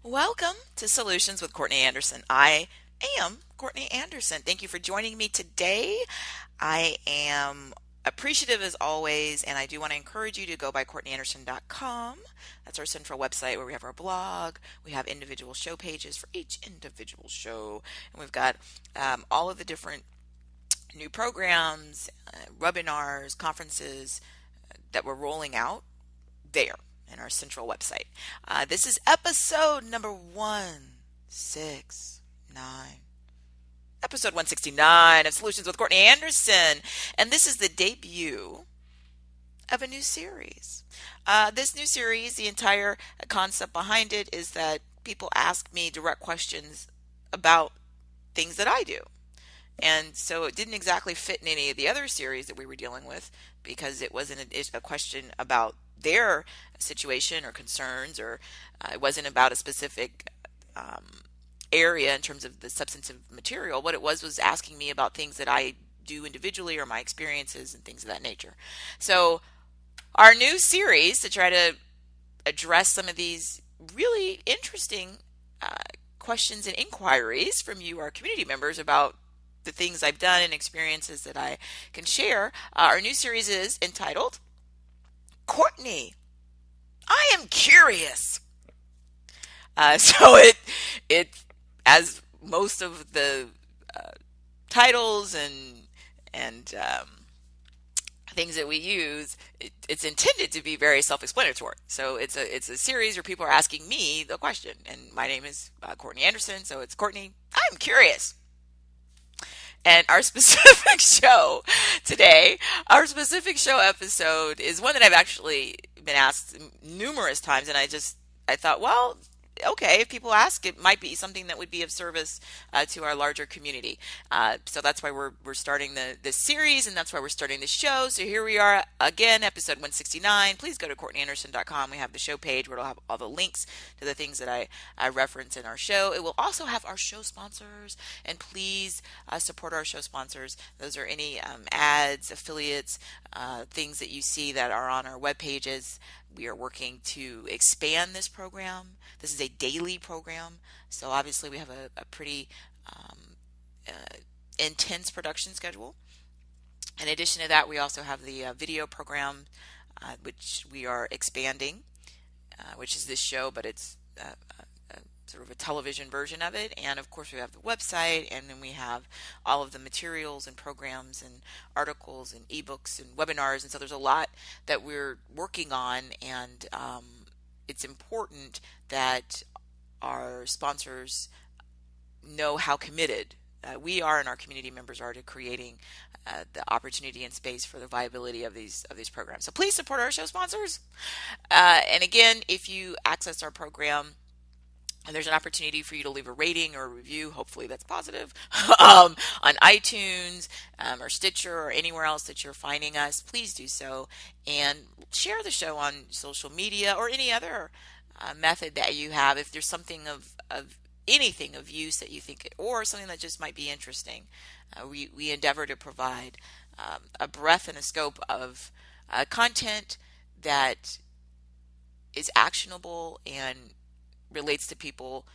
Welcome to Solutions with Courtney Anderson. I am Courtney Anderson. Thank you for joining me today. I am appreciative as always, and I do want to encourage you to go by CourtneyAnderson.com. That's our central website where we have our blog. We have individual show pages for each individual show, and we've got all of the different new programs, webinars, conferences that we're rolling out there in our central website. This is episode number 169. Episode 169 of Solutions with Courtney Anderson. And this is the debut of a new series. This new series, the entire concept behind it is that people ask me direct questions about things that I do. And so it didn't exactly fit in any of the other series that we were dealing with because it wasn't a question about their situation or concerns, or it wasn't about a specific area in terms of the substantive material. What it was asking me about things that I do individually or my experiences and things of that nature. So our new series to try to address some of these really interesting questions and inquiries from you, our community members, about the things I've done and experiences that I can share. Our new series is entitled Courtney, I am curious. So it as most of the titles and things that we use, it's intended to be very self-explanatory. So it's a series where people are asking me the question, and my name is Courtney Anderson. So it's Courtney, I'm curious. And our specific show today, our specific show episode is one that I've actually been asked numerous times. And I thought, well, okay, if people ask, it might be something that would be of service to our larger community. So that's why we're starting this series, and that's why we're starting the show. So here we are again, episode 169. Please go to CourtneyAnderson.com. We have the show page where it'll have all the links to the things that I reference in our show. It will also have our show sponsors, and please support our show sponsors. Those are any ads, affiliates, things that you see that are on our web pages. We are working to expand this program. This is a daily program, so obviously we have a pretty intense production schedule. In addition to that, we also have the video program, which we are expanding, which is this show, but it's sort of a television version of it. And of course we have the website, and then we have all of the materials and programs and articles and ebooks and webinars. And so there's a lot that we're working on, and it's important that our sponsors know how committed we are and our community members are to creating the opportunity and space for the viability of these programs. So please support our show sponsors. And again, if you access our program, and there's an opportunity for you to leave a rating or a review, hopefully that's positive, on iTunes or Stitcher or anywhere else that you're finding us, please do so. And share the show on social media or any other method that you have. If there's something of anything of use that you think, or something that just might be interesting, we endeavor to provide a breadth and a scope of content that is actionable and relates to people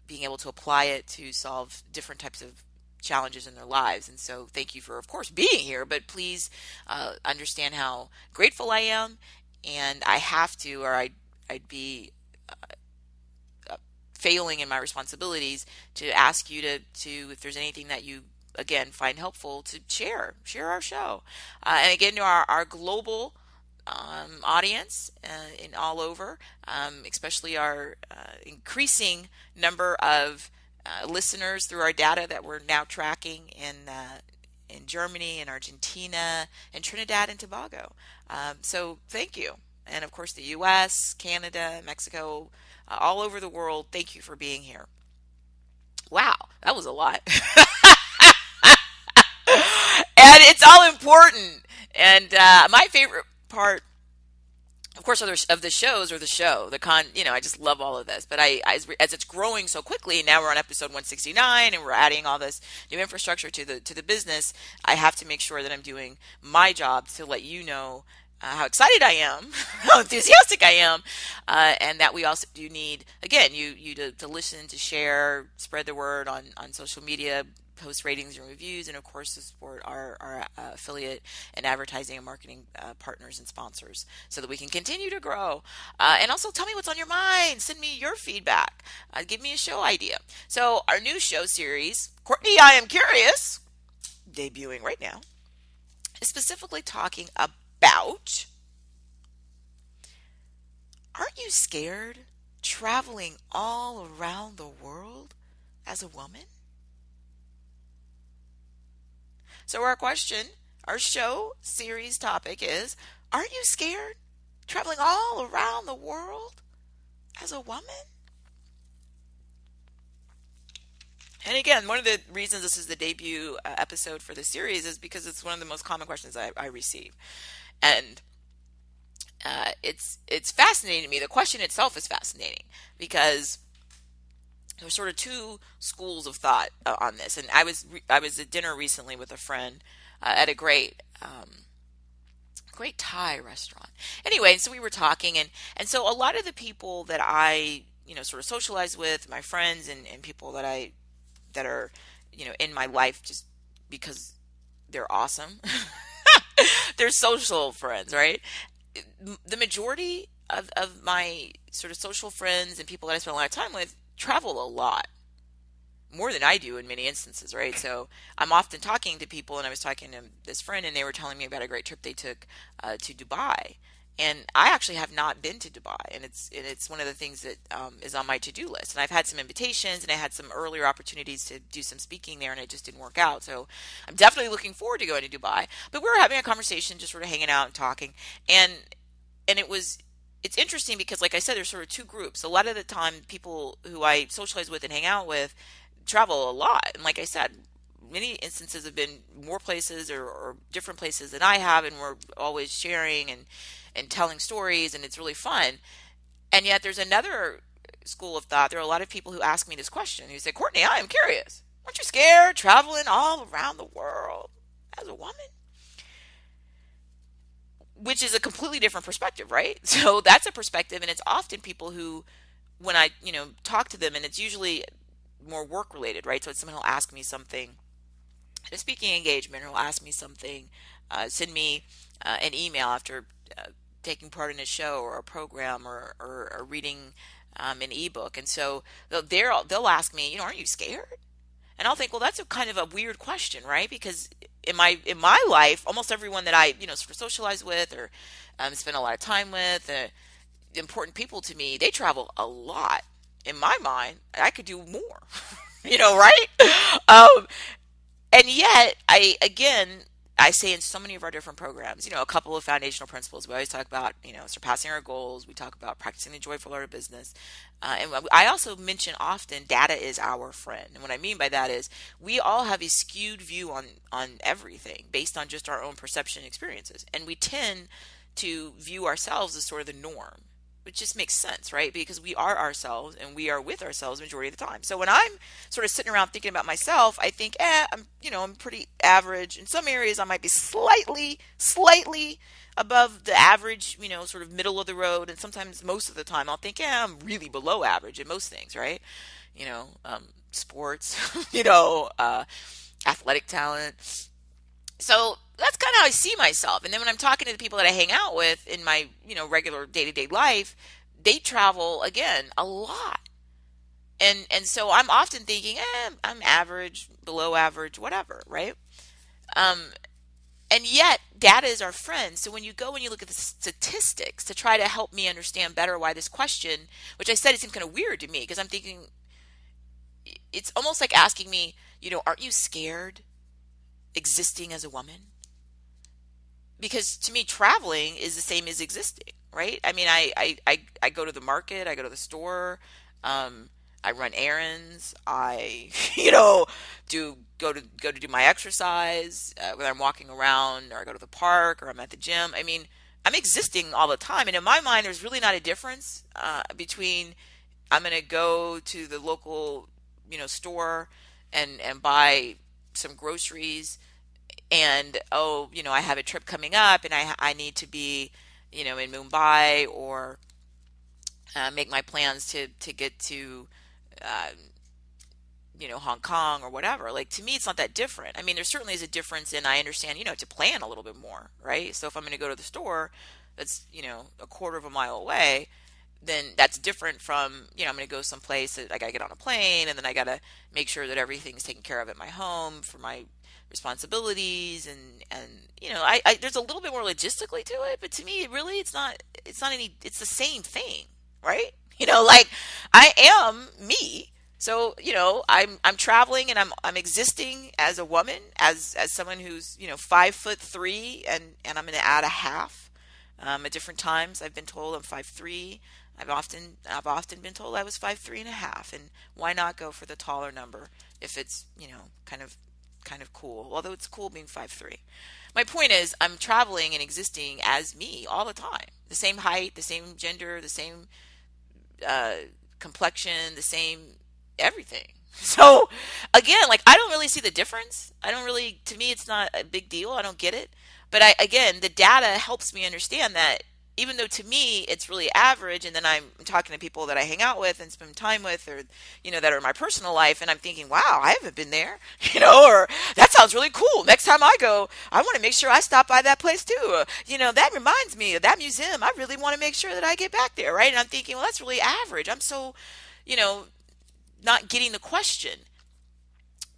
being able to apply it to solve different types of challenges in their lives. And so thank you for, of course, being here, but please understand how grateful I am, and I have to, or I'd be failing in my responsibilities to ask you to if there's anything that you, again, find helpful, to share our show. And again, to our global audience in all over, especially our increasing number of listeners through our data that we're now tracking in Germany and Argentina and Trinidad and Tobago. So thank you. And of course the US, Canada, Mexico, all over the world, thank you for being here. Wow, that was a lot. And it's all important. And my favorite part, of course, of the shows, or the show, I just love all of this. But as it's growing so quickly, now we're on episode 169, and we're adding all this new infrastructure to the business. I have to make sure that I'm doing my job to let you know how excited I am, how enthusiastic I am, and that we also do need, again, you to listen, to share, spread the word on social media, post ratings and reviews, and of course to support our affiliate and advertising and marketing partners and sponsors so that we can continue to grow. And also tell me what's on your mind. Send me your feedback. Give me a show idea. So our new show series, Courtney, I Am Curious, debuting right now, is specifically talking about, aren't you scared traveling all around the world as a woman? So our show series topic is, aren't you scared traveling all around the world as a woman? And again, one of the reasons this is the debut episode for the series is because it's one of the most common questions I receive. And it's fascinating to me. The question itself is fascinating because there's sort of two schools of thought on this. And I was at dinner recently with a friend at a great Thai restaurant. Anyway, so we were talking, and so a lot of the people that I sort of socialize with, my friends and people that are in my life just because they're awesome. They're social friends, right? The majority of my sort of social friends and people that I spend a lot of time with travel a lot, more than I do in many instances, right? So I'm often talking to people, and I was talking to this friend, and they were telling me about a great trip they took to Dubai. And I actually have not been to Dubai, and it's one of the things that is on my to-do list. And I've had some invitations, and I had some earlier opportunities to do some speaking there, and it just didn't work out. So I'm definitely looking forward to going to Dubai. But we were having a conversation, just sort of hanging out and talking, and it's interesting because, like I said, there's sort of two groups. A lot of the time, people who I socialize with and hang out with travel a lot, and like I said, many instances have been more places or different places than I have, and we're always sharing and telling stories, and it's really fun. And yet there's another school of thought. There are a lot of people who ask me this question, who say, Courtney, I am curious, aren't you scared traveling all around the world as a woman? Which is a completely different perspective, right? So that's a perspective, and it's often people who, when I talk to them, and it's usually more work related, right? So it's someone who'll ask me something at a speaking engagement, or will ask me something, send me an email after taking part in a show or a program, or reading an ebook. And so they'll ask me, aren't you scared? And I'll think, well, that's a kind of a weird question, right? Because in my life, almost everyone that I sort of socialize with or spend a lot of time with, important people to me, they travel a lot. In my mind, I could do more, right? Um, and yet, I say in so many of our different programs, a couple of foundational principles. We always talk about, surpassing our goals. We talk about practicing the joyful art of business. And I also mention often data is our friend. And what I mean by that is we all have a skewed view on everything based on just our own perception and experiences. And we tend to view ourselves as sort of the norm, which just makes sense, right? Because we are ourselves and we are with ourselves majority of the time. So when I'm sort of sitting around thinking about myself, I think, I'm pretty average. In some areas, I might be slightly above the average, sort of middle of the road. And sometimes, most of the time, I'll think, I'm really below average in most things, right? Sports, athletic talent. So that's kind of how I see myself. And then when I'm talking to the people that I hang out with in my, regular day-to-day life, they travel again a lot. And so I'm often thinking, I'm average, below average, whatever, right? Um, and yet data is our friend. So when you go and you look at the statistics to try to help me understand better why this question, which I said it seemed kind of weird to me, because I'm thinking it's almost like asking me, aren't you scared existing as a woman? Because to me, traveling is the same as existing, right? I mean, I go to the market, I go to the store, I run errands, I do go to do my exercise, whether I'm walking around or I go to the park or I'm at the gym. I mean, I'm existing all the time, and in my mind, there's really not a difference between I'm going to go to the local store and buy some groceries, and oh, I have a trip coming up and I need to be, in Mumbai, or make my plans to get to uh, Hong Kong or whatever. Like, to me, it's not that different. I mean, there certainly is a difference, and I understand, to plan a little bit more, right? So if I'm going to go to the store that's, a quarter of a mile away, then that's different from, I'm going to go someplace that I got to get on a plane, and then I got to make sure that everything's taken care of at my home for my responsibilities, and there's a little bit more logistically to it, but to me, really, it's the same thing, right? Like, I am me. So, I'm traveling, and I'm existing as a woman, as someone who's, 5'3", and I'm going to add a half. At different times, I've been told I'm 5'3". I've often been told I was 5'3.5", and why not go for the taller number if it's, kind of cool. Although it's cool being 5'3". My point is, I'm traveling and existing as me all the time. The same height, the same gender, the same uh, complexion, the same everything. So again, like, I don't really see the difference. I don't really, to me, it's not a big deal. I don't get it. But again, the data helps me understand that, even though to me it's really average, and then I'm talking to people that I hang out with and spend time with, or, that are in my personal life, and I'm thinking, wow, I haven't been there, or that sounds really cool. Next time I go, I want to make sure I stop by that place too. That reminds me of that museum. I really want to make sure that I get back there, right? And I'm thinking, well, that's really average. I'm so, you know, not getting the question.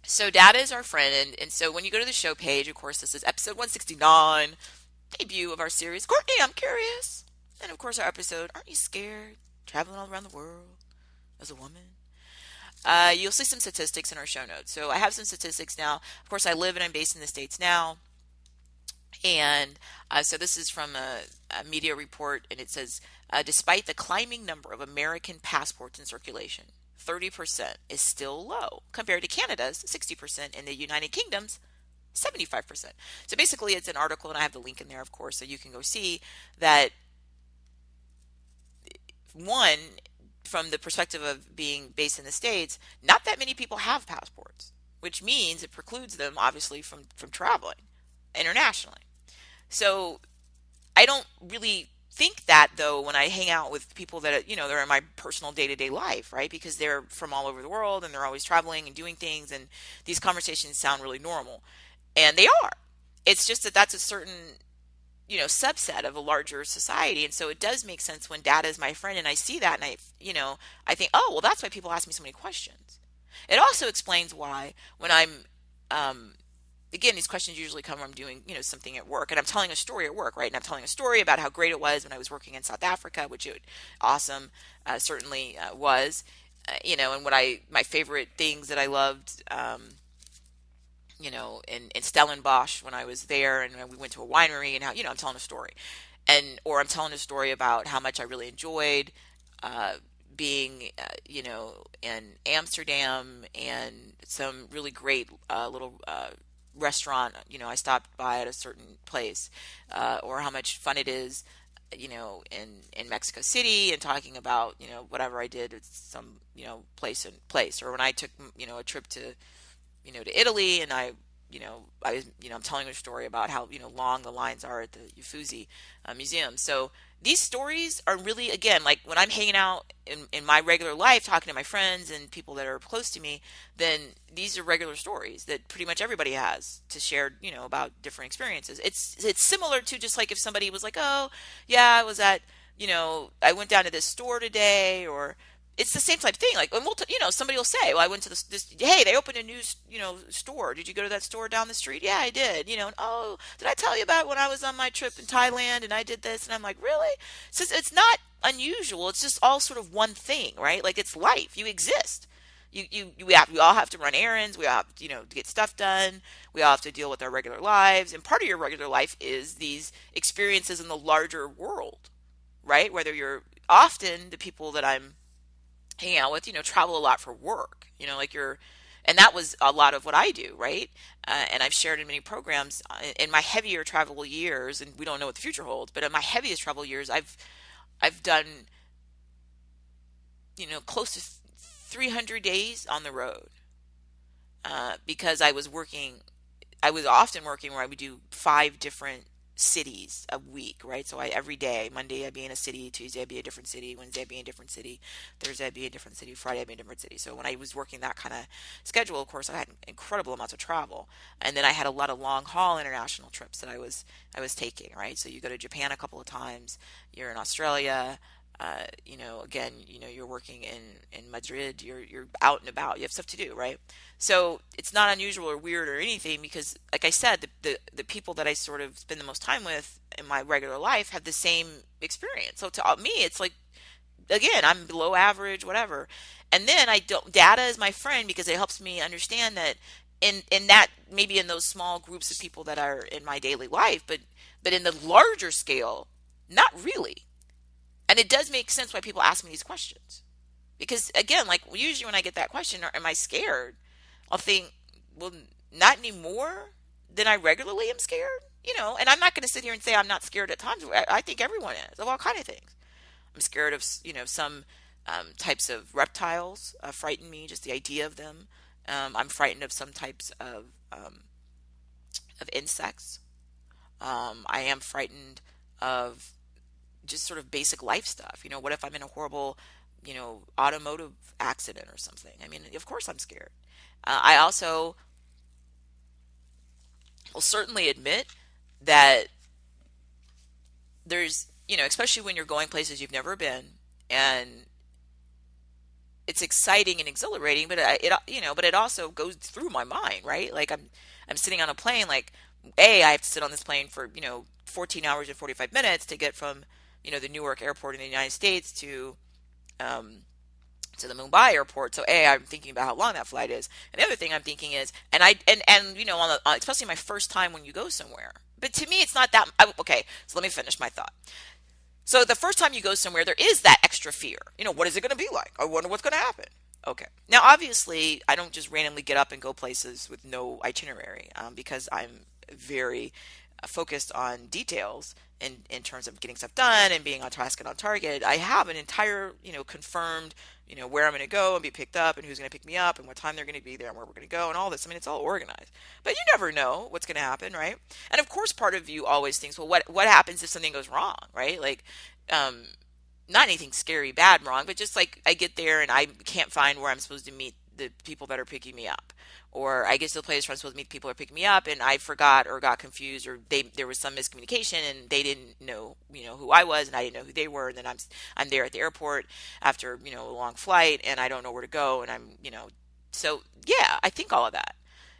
So data is our friend, and so when you go to the show page, of course, this is episode 169, debut of our series. Courtney, I'm curious. And of course, our episode, Aren't You Scared? Traveling all around the world as a woman. You'll see some statistics in our show notes. So I have some statistics now. Of course, I live and I'm based in the States now. And so this is from a media report, and it says, despite the climbing number of American passports in circulation, 30% is still low compared to Canada's 60% and the United Kingdom's 75%. So basically, it's an article, and I have the link in there, of course, so you can go see that. One, from the perspective of being based in the States, not that many people have passports, which means it precludes them, obviously, from traveling internationally. So I don't really think that, though, when I hang out with people that, they're in my personal day-to-day life, right? Because they're from all over the world, and they're always traveling and doing things, and these conversations sound really normal. And they are. It's just that that's a certain, subset of a larger society. And so it does make sense when data is my friend, and I see that, and I think, oh, well, that's why people ask me so many questions. It also explains why when I'm, again, these questions usually come when I'm doing, something at work, and I'm telling a story at work, right? And I'm telling a story about how great it was when I was working in South Africa, which it awesome, certainly was, and my favorite things that I loved, in Stellenbosch when I was there, and we went to a winery, and how, I'm telling a story, or I'm telling a story about how much I really enjoyed being, in Amsterdam, and some really great little restaurant, I stopped by at a certain place, or how much fun it is, in Mexico City, and talking about, whatever I did at some, place, or when I took, a trip to, to Italy, and I'm telling a story about how, long the lines are at the Uffizi Museum. So these stories are really, again, like when I'm hanging out in my regular life, talking to my friends and people that are close to me, then these are regular stories that pretty much everybody has to share, about different experiences. It's similar to just like if somebody was like, oh, yeah, I was at, I went down to this store today, or it's the same type of thing. Like, and somebody will say, well, I went to this, hey, they opened a new, store. Did you go to that store down the street? Yeah, I did. And, oh, did I tell you about when I was on my trip in Thailand and I did this? And I'm like, really? So it's not unusual. It's just all sort of one thing, right? Like, it's life. You exist. We all have to run errands. We all have, to get stuff done. We all have to deal with our regular lives. And part of your regular life is these experiences in the larger world, right? Whether you're often the people that I'm hang out with, travel a lot for work, and that was a lot of what I do, right? And I've shared in many programs in my heavier travel years, and we don't know what the future holds, but in my heaviest travel years, I've done, close to 300 days on the road, because I was working I was often working where I would do 5 different cities a week, right? So I every day, Monday I'd be in a city, Tuesday I'd be a different city, Wednesday I'd be in a different city, Thursday I'd be in a different city, Friday I'd be in a different city. So when I was working that kind of schedule, of course, I had incredible amounts of travel, and then I had a lot of long haul international trips that I was taking, right? So you go to Japan a couple of times, you're in Australia. Again, you're working in Madrid, you're out and about, you have stuff to do, right? So it's not unusual or weird or anything because, like I said, the people that I sort of spend the most time with in my regular life have the same experience. So to me, it's like, again, I'm below average, whatever. And then I don't, data is my friend because it helps me understand that in that maybe in those small groups of people that are in my daily life, but in the larger scale, not really. And it does make sense why people ask me these questions. Because again, like usually when I get that question, or am I scared? I'll think, well, not anymore than I regularly am scared. And I'm not going to sit here and say I'm not scared at times. I think everyone is of all kind of things. I'm scared of, some types of reptiles frighten me, just the idea of them. I'm frightened of some types of insects. I am frightened of just sort of basic life stuff. What if I'm in a horrible, automotive accident or something? I mean, of course I'm scared. I also will certainly admit that there's, especially when you're going places you've never been, and it's exciting and exhilarating, but but it also goes through my mind, right? Like I'm sitting on a plane, like, I have to sit on this plane for 14 hours and 45 minutes to get from the Newark airport in the United States um, to the Mumbai airport. So I'm thinking about how long that flight is, and the other thing I'm thinking is, and especially my first time when you go somewhere. But to me, it's not that. Okay, so let me finish my thought. So the first time you go somewhere, there is that extra fear. What is it going to be like? I wonder what's going to happen. Okay. Now, obviously, I don't just randomly get up and go places with no itinerary because I'm very focused on details in terms of getting stuff done and being on task and on target. I have an entire, confirmed, where I'm going to go and be picked up and who's going to pick me up and what time they're going to be there and where we're going to go and all this. I mean, it's all organized. But you never know what's going to happen, right? And of course, part of you always thinks, well, what happens if something goes wrong, right? Like, not anything scary, bad, wrong, but just like I get there and I can't find where I'm supposed to meet the people that are picking me up. Or I get to the place where I'm supposed to meet people who are picking me up and I forgot or got confused or there was some miscommunication and they didn't know, who I was and I didn't know who they were. And then I'm there at the airport after, a long flight and I don't know where to go. And so yeah, I think all of that.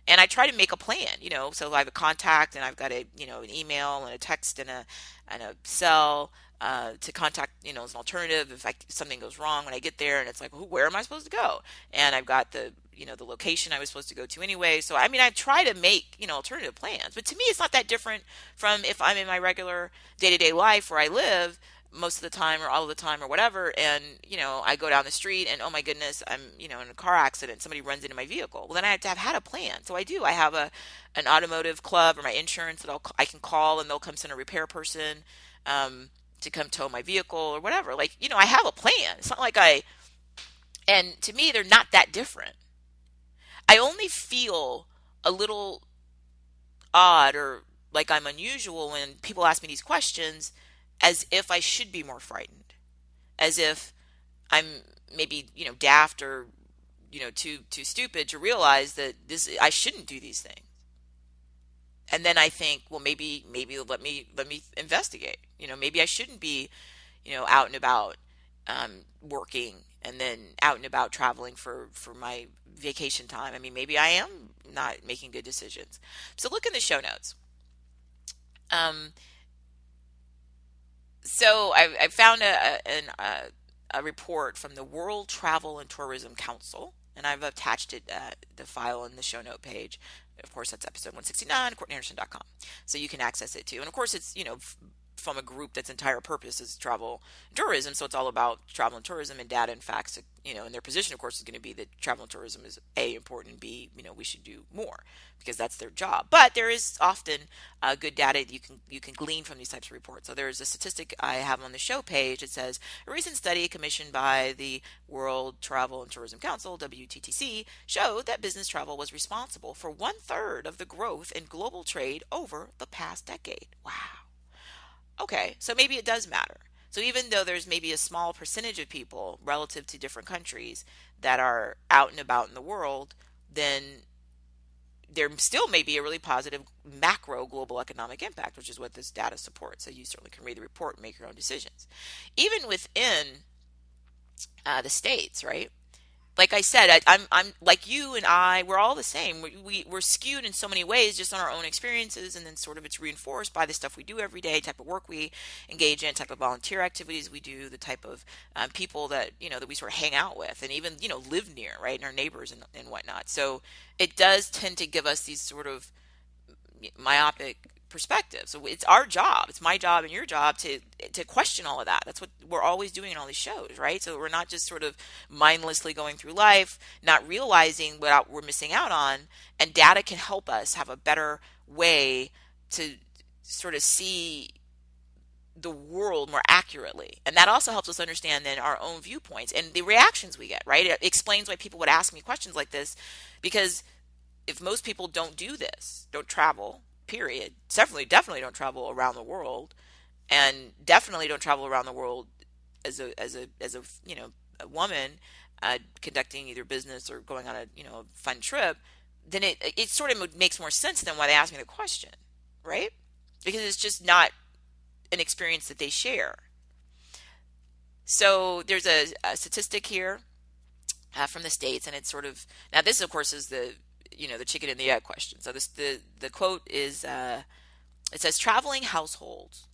And I try to make a plan, so I have a contact and I've got an email and a text and a cell to contact, as an alternative if something goes wrong when I get there and it's like, where am I supposed to go? And I've got the location I was supposed to go to anyway. So, I mean, I try to make, alternative plans, but to me, it's not that different from if I'm in my regular day-to-day life where I live most of the time or all of the time or whatever. And, I go down the street and, oh my goodness, I'm, in a car accident. Somebody runs into my vehicle. Well, then I have to have had a plan. So I do. I have an automotive club or my insurance that I can call and they'll come send a repair person, to come tow my vehicle or whatever. Like, I have a plan. It's not like and to me, they're not that different. I only feel a little odd or like I'm unusual when people ask me these questions as if I should be more frightened, as if I'm maybe, daft or, too stupid to realize that I shouldn't do these things. And then I think, well, maybe let me investigate. Maybe I shouldn't be, out and about working and then out and about traveling for my vacation time. I mean, maybe I am not making good decisions. So look in the show notes. So I found a report from the World Travel and Tourism Council, and I've attached it the file in the show note page. Of course, that's episode 169, CourtneyAnderson.com. So you can access it too. And of course, it's, from a group that's entire purpose is travel and tourism. So it's all about travel and tourism and data and facts, and their position, of course, is going to be that travel and tourism is A, important, and B, we should do more because that's their job. But there is often good data that you can glean from these types of reports. So there's a statistic I have on the show page. It says a recent study commissioned by the World Travel and Tourism Council, WTTC, showed that business travel was responsible for 1/3 of the growth in global trade over the past decade. Wow. Okay, so maybe it does matter. So even though there's maybe a small percentage of people relative to different countries that are out and about in the world, then there still may be a really positive macro global economic impact, which is what this data supports. So you certainly can read the report and make your own decisions. Even within the states, right? Like I said, I'm like you and we're all the same. We're skewed in so many ways just on our own experiences, and then sort of it's reinforced by the stuff we do every day, type of work we engage in, type of volunteer activities we do, the type of people that we sort of hang out with, and even live near, right, and our neighbors and whatnot. So it does tend to give us these sort of myopic perspective. So it's our job, it's my job and your job to question all of that. That's what we're always doing in all these shows, right? So we're not just sort of mindlessly going through life, not realizing what we're missing out on, and data can help us have a better way to sort of see the world more accurately. And that also helps us understand then our own viewpoints and the reactions we get, right? It explains why people would ask me questions like this, because if most people don't do this, don't travel, period, definitely don't travel around the world, and definitely don't travel around the world as a woman conducting either business or going on a fun trip, then it sort of makes more sense than why they asked me the question, right? Because it's just not an experience that they share. So there's a statistic here from the States, and it's sort of, now this of course is the chicken and the egg question. So the quote is, it says traveling households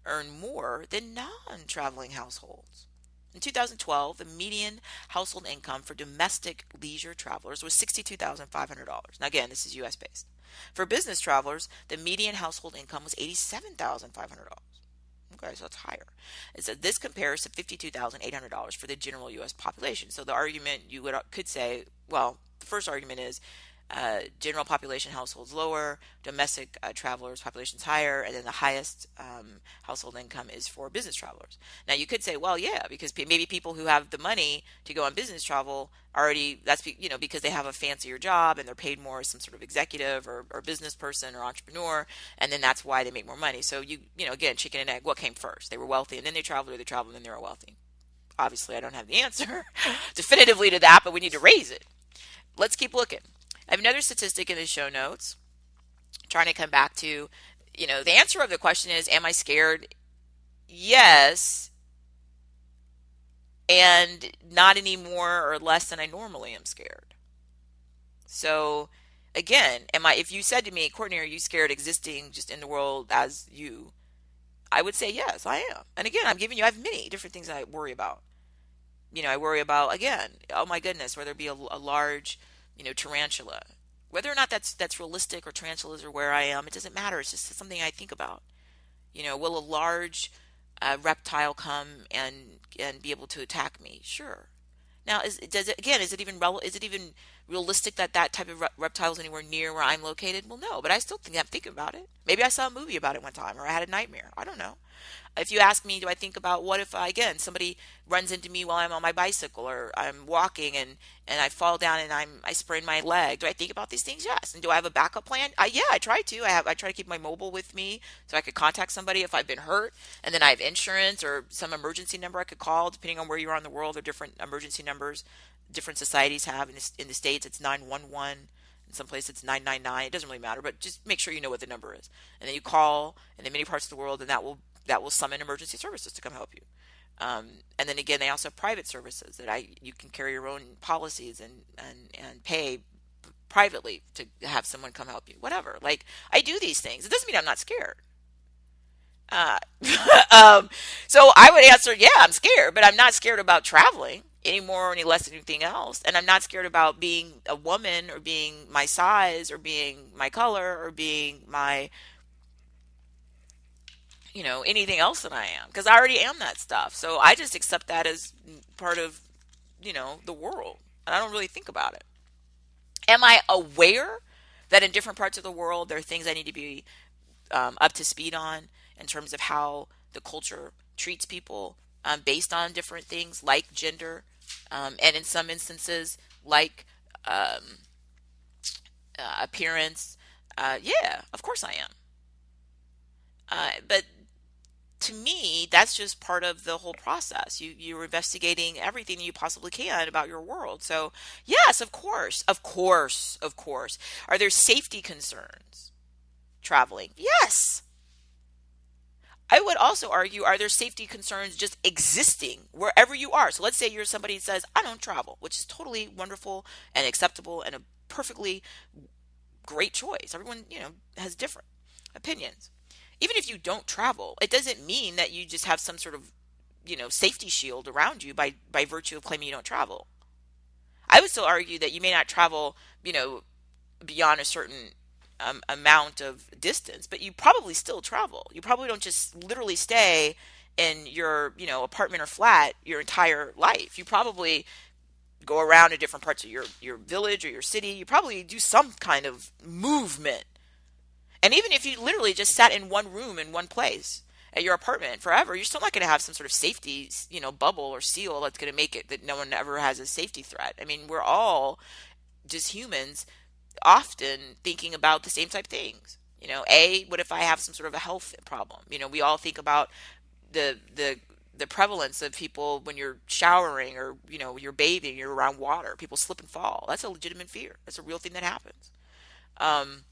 earn more than non-traveling households. In 2012, the median household income for domestic leisure travelers was $62,500. Now again, this is US based. For business travelers, the median household income was $87,500. Okay, so it's higher. It said this compares to $52,800 for the general U.S. population. So the argument you could say, well, the first argument is general population households lower, domestic travelers populations higher, and then the highest household income is for business travelers. Now you could say, well, yeah, because maybe people who have the money to go on business travel already, that's because they have a fancier job and they're paid more as some sort of executive or business person or entrepreneur, and then that's why they make more money. So again, chicken and egg, what came first? They were wealthy and then they traveled, or they traveled and then they were wealthy. Obviously, I don't have the answer definitively to that, but we need to raise it. Let's keep looking. I have another statistic in the show notes, trying to come back to, the answer of the question is, am I scared? Yes, and not any more or less than I normally am scared. So again, if you said to me, Courtney, are you scared existing just in the world as you? I would say yes, I am. And again, I have many different things I worry about. I worry about, again, oh my goodness, whether it be a large tarantula, whether or not that's realistic, or tarantulas are where I am, it doesn't matter. It's just something I think about. Will a large reptile come and be able to attack me? Sure. Now, is it even realistic that type of reptile is anywhere near where I'm located? Well, no, but I'm thinking about it. Maybe I saw a movie about it one time, or I had a nightmare. I don't know. If you ask me, do I think about what if somebody runs into me while I'm on my bicycle, or I'm walking and I fall down and I sprain my leg? Do I think about these things? Yes. And do I have a backup plan? Yeah, I try to. I try to keep my mobile with me so I could contact somebody if I've been hurt, and then I have insurance or some emergency number I could call, depending on where you are in the world. There are different emergency numbers different societies have. In the States, it's 911. In some places, it's 999. It doesn't really matter, but just make sure you know what the number is. And then you call, and in many parts of the world, and that will summon emergency services to come help you. And then again, they also have private services that you can carry your own policies and pay privately to have someone come help you. Whatever. Like, I do these things. It doesn't mean I'm not scared. So I would answer, yeah, I'm scared, but I'm not scared about traveling any more or any less than anything else. And I'm not scared about being a woman, or being my size, or being my color, or being my anything else than I am, because I already am that stuff. So I just accept that as part of, the world. And I don't really think about it. Am I aware that in different parts of the world, there are things I need to be up to speed on in terms of how the culture treats people based on different things like gender, and in some instances, like um, appearance? Yeah, of course I am. But to me, that's just part of the whole process. You're investigating everything you possibly can about your world. So yes, of course. Are there safety concerns traveling? Yes. I would also argue, are there safety concerns just existing wherever you are? So let's say you're somebody who says, I don't travel, which is totally wonderful and acceptable and a perfectly great choice. Everyone, has different opinions. Even if you don't travel, it doesn't mean that you just have some sort of, safety shield around you by virtue of claiming you don't travel. I would still argue that you may not travel, beyond a certain amount of distance, but you probably still travel. You probably don't just literally stay in your, apartment or flat your entire life. You probably go around to different parts of your village or your city. You probably do some kind of movement. And even if you literally just sat in one room in one place at your apartment forever, you're still not going to have some sort of safety, bubble or seal that's going to make it that no one ever has a safety threat. I mean, we're all just humans, often thinking about the same type of things. What if I have some sort of a health problem? We all think about the prevalence of people when you're showering or you're bathing, you're around water, people slip and fall. That's a legitimate fear. That's a real thing that happens. Um,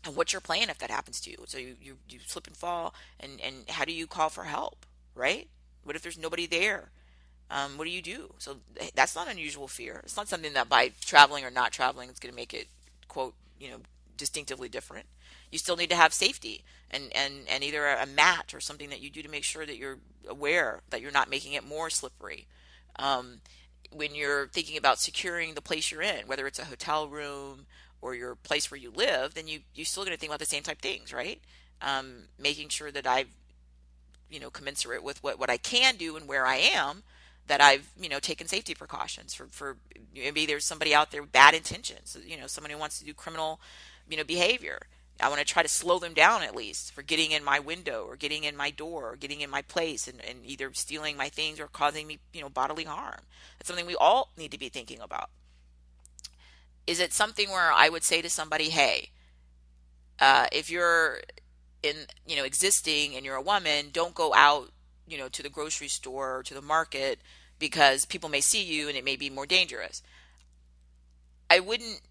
and what's your plan if that happens to you? So you slip and fall, and how do you call for help, right? What if there's nobody there? What do you do? So that's not unusual fear. It's not something that by traveling or not traveling is going to make it, quote, distinctively different. You still need to have safety and either a mat or something that you do to make sure that you're aware that you're not making it more slippery. Um, when you're thinking about securing the place you're in, whether it's a hotel room or your place where you live, then you're still going to think about the same type of things, right? Making sure that I've, commensurate with what I can do and where I am, that I've, taken safety precautions for maybe there's somebody out there with bad intentions, someone who wants to do criminal, behavior. I want to try to slow them down at least for getting in my window or getting in my door or getting in my place and either stealing my things or causing me, bodily harm. That's something we all need to be thinking about. Is it something where I would say to somebody, hey, if you're in, existing and you're a woman, don't go out, to the grocery store or to the market because people may see you and it may be more dangerous. I wouldn't.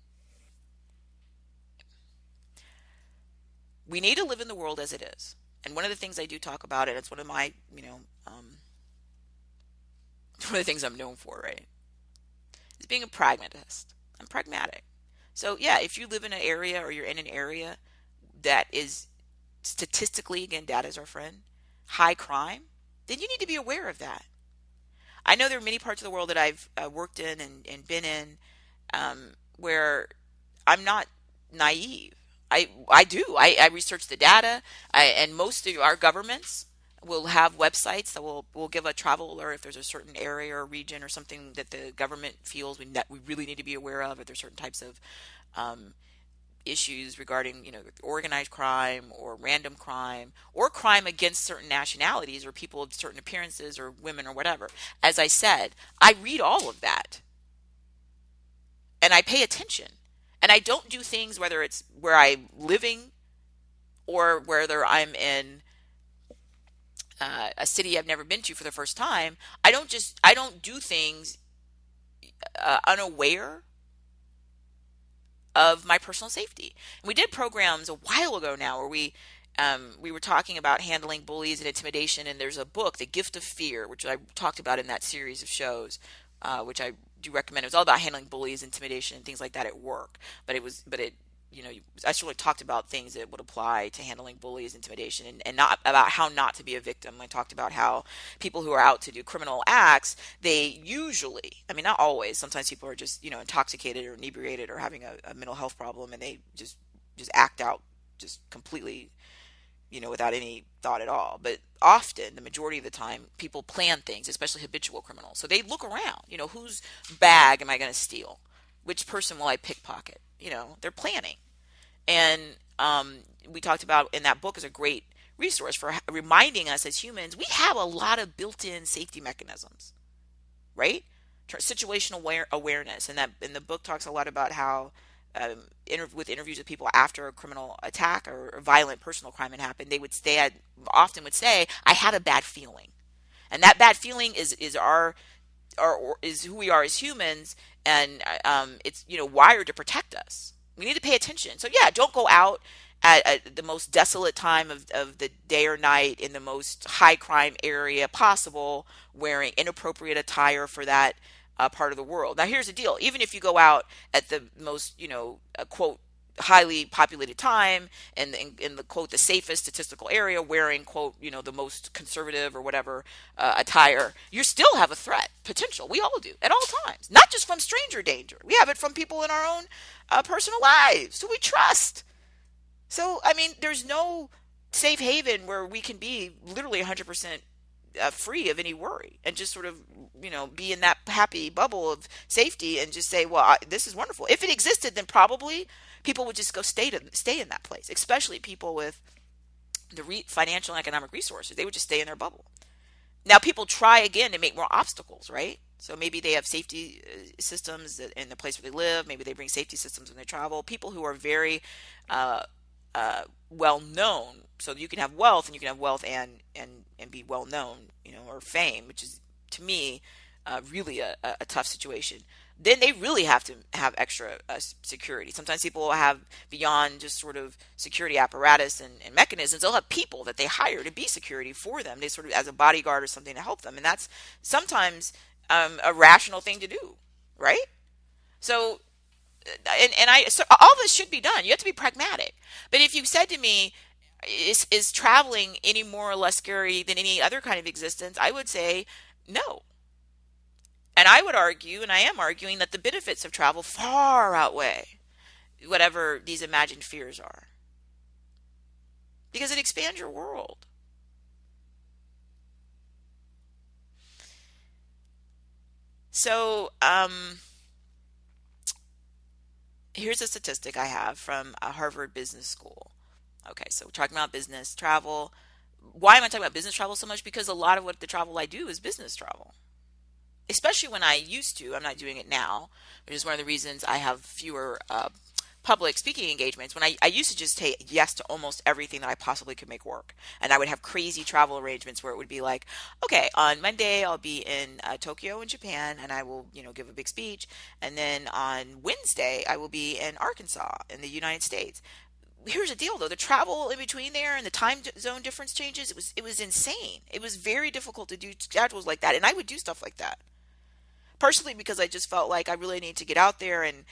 We need to live in the world as it is. And one of the things I do talk about, and it's one of my, one of the things I'm known for, right, is being a pragmatist. I'm pragmatic. So yeah, if you live in an area or you're in an area that is statistically, again, data is our friend, high crime, then you need to be aware of that. I know there are many parts of the world that I've worked in and been in, where I'm not naive. I do. I research the data, and most of our governments will have websites that will give a travel alert if there's a certain area or region or something that the government feels that we really need to be aware of. If there's certain types of issues regarding, organized crime or random crime or crime against certain nationalities or people of certain appearances or women or whatever. As I said, I read all of that and I pay attention. And I don't do things whether it's where I'm living or whether I'm in a city I've never been to for the first time. I don't do things unaware of my personal safety. And we did programs a while ago now where we were talking about handling bullies and intimidation. And there's a book, The Gift of Fear, which I talked about in that series of shows, which I do recommend. It was all about handling bullies, intimidation, and things like that at work. But I sort of talked about things that would apply to handling bullies, intimidation, and not about how not to be a victim. I talked about how people who are out to do criminal acts, they usually, I mean, not always, sometimes people are just, intoxicated or inebriated or having a mental health problem, and they just act out just completely, without any thought at all. But often, the majority of the time, people plan things, especially habitual criminals. So they look around, whose bag am I going to steal? Which person will I pickpocket? They're planning. And we talked about in that book is a great resource for reminding us as humans, we have a lot of built-in safety mechanisms, right? Situational awareness, and the book talks a lot about how with interviews with people after a criminal attack or violent personal crime had happened, they often would say, "I had a bad feeling," and that bad feeling is is who we are as humans, and it's wired to protect us. We need to pay attention. So yeah, don't go out at the most desolate time of the day or night in the most high crime area possible, wearing inappropriate attire for that part of the world. Now, here's the deal. Even if you go out at the most, quote, highly populated time and in the quote, the safest statistical area wearing quote, the most conservative or whatever attire, you still have a threat potential. We all do at all times, not just from stranger danger. We have it from people in our own personal lives who we trust. So, I mean, there's no safe haven where we can be literally 100% free of any worry and just sort of, be in that happy bubble of safety and just say, well, this is wonderful. If it existed, then probably people would just go stay in that place, especially people with the financial and economic resources. They would just stay in their bubble. Now, people try again to make more obstacles, right? So maybe they have safety systems in the place where they live. Maybe they bring safety systems when they travel. People who are very well known. So you can have wealth, and you can have wealth and be well known, or fame, which is to me really a tough situation. Then they really have to have extra security. Sometimes people will have beyond just sort of security apparatus and mechanisms. They'll have people that they hire to be security for them. They sort of as a bodyguard or something to help them, and that's sometimes a rational thing to do, right? So so all this should be done. You have to be pragmatic. But if you said to me, is traveling any more or less scary than any other kind of existence? I would say no. And I would argue, and I am arguing, that the benefits of travel far outweigh whatever these imagined fears are. Because it expands your world. So, here's a statistic I have from a Harvard Business School. Okay, so we're talking about business travel. Why am I talking about business travel so much? Because a lot of what the travel I do is business travel. Especially when I used to. I'm not doing it now, which is one of the reasons I have fewer public speaking engagements. When I used to just say yes to almost everything that I possibly could make work. And I would have crazy travel arrangements where it would be like, okay, on Monday I'll be in Tokyo in Japan, and I will, give a big speech. And then on Wednesday I will be in Arkansas in the United States. Here's the deal though, the travel in between there and the time zone difference changes, it was insane. It was very difficult to do schedules like that, and I would do stuff like that. Partially because I just felt like I really need to get out there and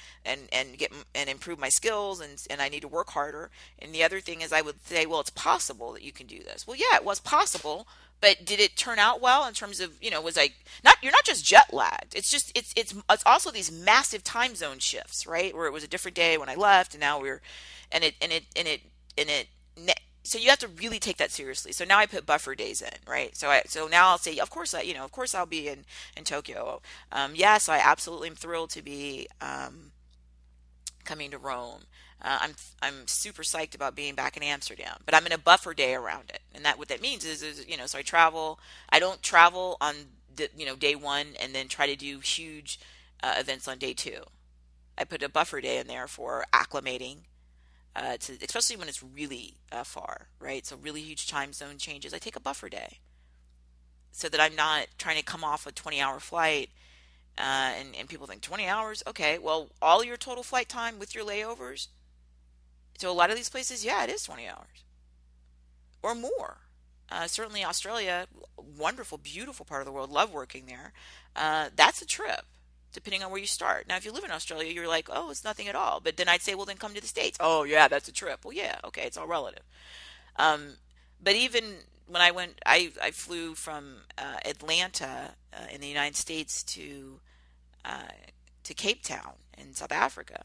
get and improve my skills, and I need to work harder. And the other thing is I would say, well, it's possible that you can do this. Well, yeah, it was possible, but did it turn out well in terms of, was I not, you're not just jet lagged. It's just, it's also these massive time zone shifts, right? Where it was a different day when I left, and now so you have to really take that seriously. So now I put buffer days in, right? So now I'll say, of course I'll be in Tokyo. Yes, I absolutely am thrilled to be coming to Rome. I'm super psyched about being back in Amsterdam, but I'm in a buffer day around it, and what that means is so I travel. I don't travel on day one and then try to do huge events on day two. I put a buffer day in there for acclimating. Especially when it's really far, right? So really huge time zone changes. I take a buffer day so that I'm not trying to come off a 20-hour flight, and people think 20 hours? Okay, well, all your total flight time with your layovers. So a lot of these places, yeah, it is 20 hours or more. Certainly Australia, wonderful, beautiful part of the world. Love working there. That's a trip, depending on where you start. Now, if you live in Australia, you're like, oh, it's nothing at all. But then I'd say, well, then come to the States. Oh, yeah, that's a trip. Well, yeah, okay, it's all relative. But even when I flew from Atlanta in the United States to Cape Town in South Africa.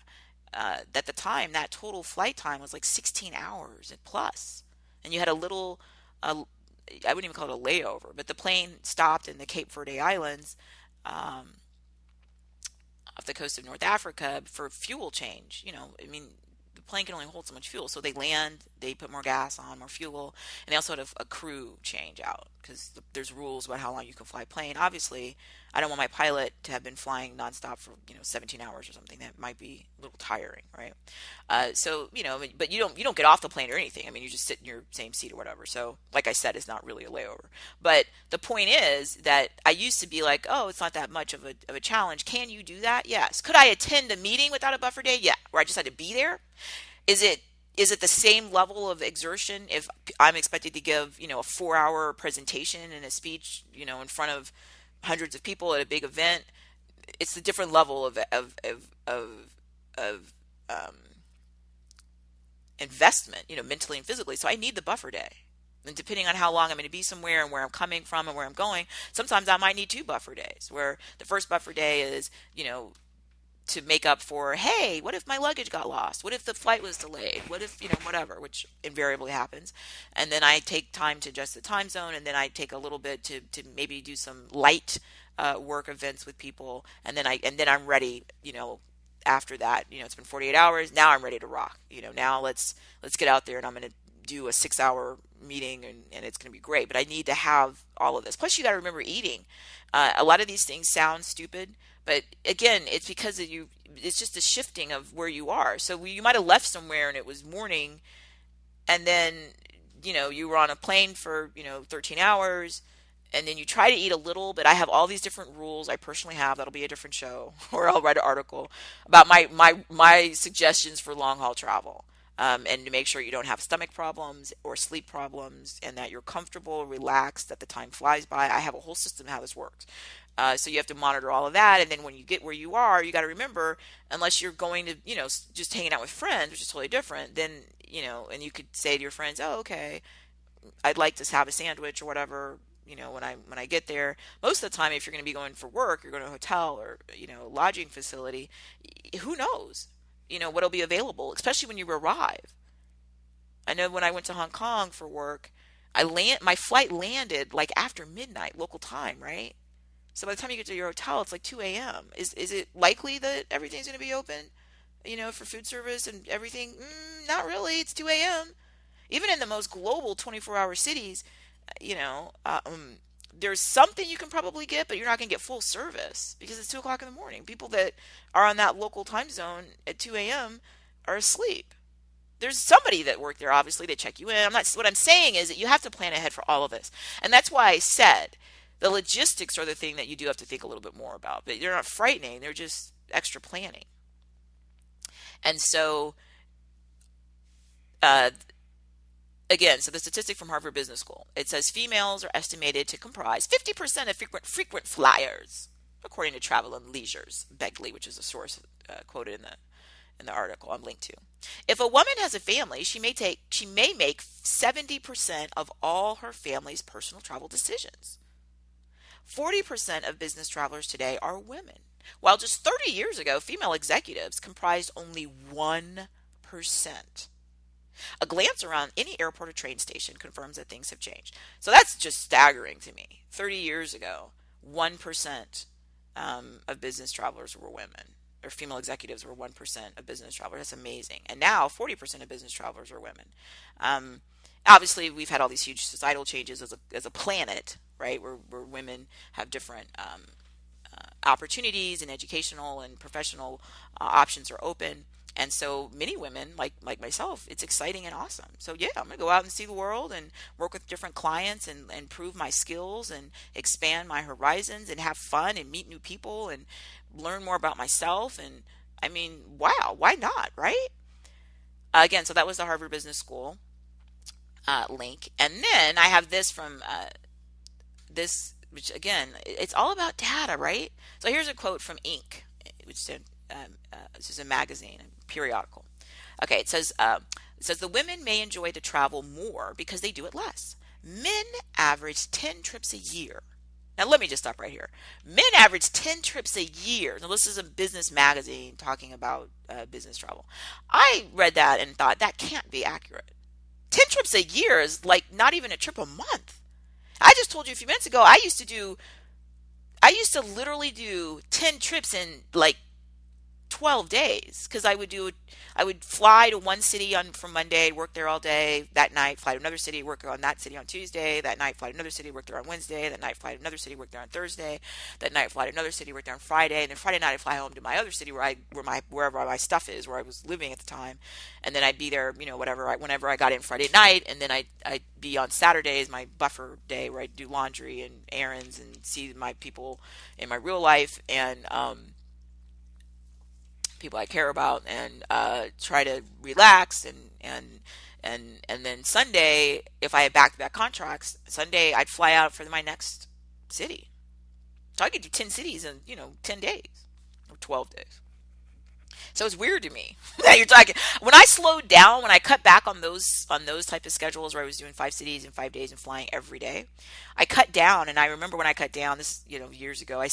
At the time, that total flight time was like 16 hours and plus. and you had a little, I wouldn't even call it a layover, but the plane stopped in the Cape Verde Islands, um, off the coast of North Africa for fuel change. I mean, the plane can only hold so much fuel, so they land, they put more gas on, more fuel, and they also had a crew change out because there's rules about how long you can fly a plane. Obviously, I don't want my pilot to have been flying nonstop for 17 hours or something. That might be a little tiring, right? So but you don't get off the plane or anything. I mean, you just sit in your same seat or whatever. So, like I said, it's not really a layover. But the point is that I used to be like, oh, it's not that much of a challenge. Can you do that? Yes. Could I attend a meeting without a buffer day? Yeah. Where I just had to be there. Is it the same level of exertion if I'm expected to give a 4-hour presentation and a speech in front of hundreds of people at a big event? It's a different level of investment, mentally and physically. So I need the buffer day. And depending on how long I'm going to be somewhere and where I'm coming from and where I'm going, sometimes I might need 2 buffer days, where the first buffer day is, to make up for, hey, what if my luggage got lost? What if the flight was delayed? What if, whatever, which invariably happens. And then I take time to adjust the time zone, and then I take a little bit to maybe do some light work events with people, and then I'm ready, after that. It's been 48 hours. Now I'm ready to rock. Now let's get out there, and I'm going to do a 6-hour meeting, and it's going to be great. But I need to have all of this. Plus, you got to remember eating. A lot of these things sound stupid, but again, it's because it's just a shifting of where you are. So you might have left somewhere and it was morning, and then you were on a plane for 13 hours, and then you try to eat a little. But I have all these different rules I personally have. That'll be a different show, or I'll write an article about my suggestions for long haul travel. And to make sure you don't have stomach problems or sleep problems, and that you're comfortable, relaxed, that the time flies by. I have a whole system how this works. So you have to monitor all of that. And then when you get where you are, you got to remember, unless you're going to, just hanging out with friends, which is totally different, then, and you could say to your friends, oh, okay, I'd like to have a sandwich or whatever, when I get there. Most of the time, if you're going to be going for work, you're going to a hotel or, lodging facility, who knows? What'll be available, especially when you arrive. I know when I went to Hong Kong for work, my flight landed like after midnight local time, right? So by the time you get to your hotel, it's like 2 a.m. Is it likely that everything's going to be open, for food service and everything? Not really. It's 2 a.m. Even in the most global 24-hour cities, there's something you can probably get, but you're not going to get full service because it's 2 o'clock in the morning. People that are on that local time zone at 2 a.m. are asleep. There's somebody that worked there, obviously. They check you in. What I'm saying is that you have to plan ahead for all of this. And that's why I said the logistics are the thing that you do have to think a little bit more about. But they're not frightening. They're just extra planning. And so, again, so the statistic from Harvard Business School, it says females are estimated to comprise 50% of frequent flyers, according to Travel and Leisure's Begley, which is a source quoted in the article I'm linked to. If a woman has a family, she may make 70% of all her family's personal travel decisions. 40% of business travelers today are women, while just 30 years ago, female executives comprised only 1%. A glance around any airport or train station confirms that things have changed. So that's just staggering to me. 30 years ago, 1% of business travelers were women, or female executives were 1% of business travelers. That's amazing. And now 40% of business travelers are women. Obviously, we've had all these huge societal changes as a planet, right, where women have different opportunities, and educational and professional options are open. And so many women, like myself, it's exciting and awesome. So yeah, I'm going to go out and see the world and work with different clients and prove my skills and expand my horizons and have fun and meet new people and learn more about myself. And I mean, wow, why not, right? Again, so that was the Harvard Business School link. And then I have this from this, which again, it's all about data, right? So here's a quote from Inc., which said, this is a magazine, a periodical. Okay, it says the women may enjoy to travel more because they do it less. Men average 10 trips a year. Now let me just stop right here. Men average 10 trips a year. Now this is a business magazine talking about business travel. I read that and thought that can't be accurate. 10 trips a year is like not even a trip a month. I just told you a few minutes ago, I used to literally do 10 trips in like 12 days because I would fly to one city on from Monday, work there all day, that night fly to another city, work on that city on Tuesday, that night fly to another city, work there on Wednesday, that night fly to another city, work there on Thursday, that night fly to another city, work there on Friday, and then Friday night I fly home to my other city wherever my stuff is, where I was living at the time, and then I'd be there, whenever I got in Friday night, and then I'd be on Saturdays, my buffer day, where I do laundry and errands and see my people in my real life, and people I care about, and try to relax, and then Sunday, if I had back-to-back contracts, Sunday I'd fly out for my next city. So I could do 10 cities in 10 days or 12 days. So it's weird to me that you're talking. When I slowed down, when I cut back on those type of schedules where I was doing 5 cities in 5 days and flying every day, I cut down. And I remember when I cut down this, years ago, I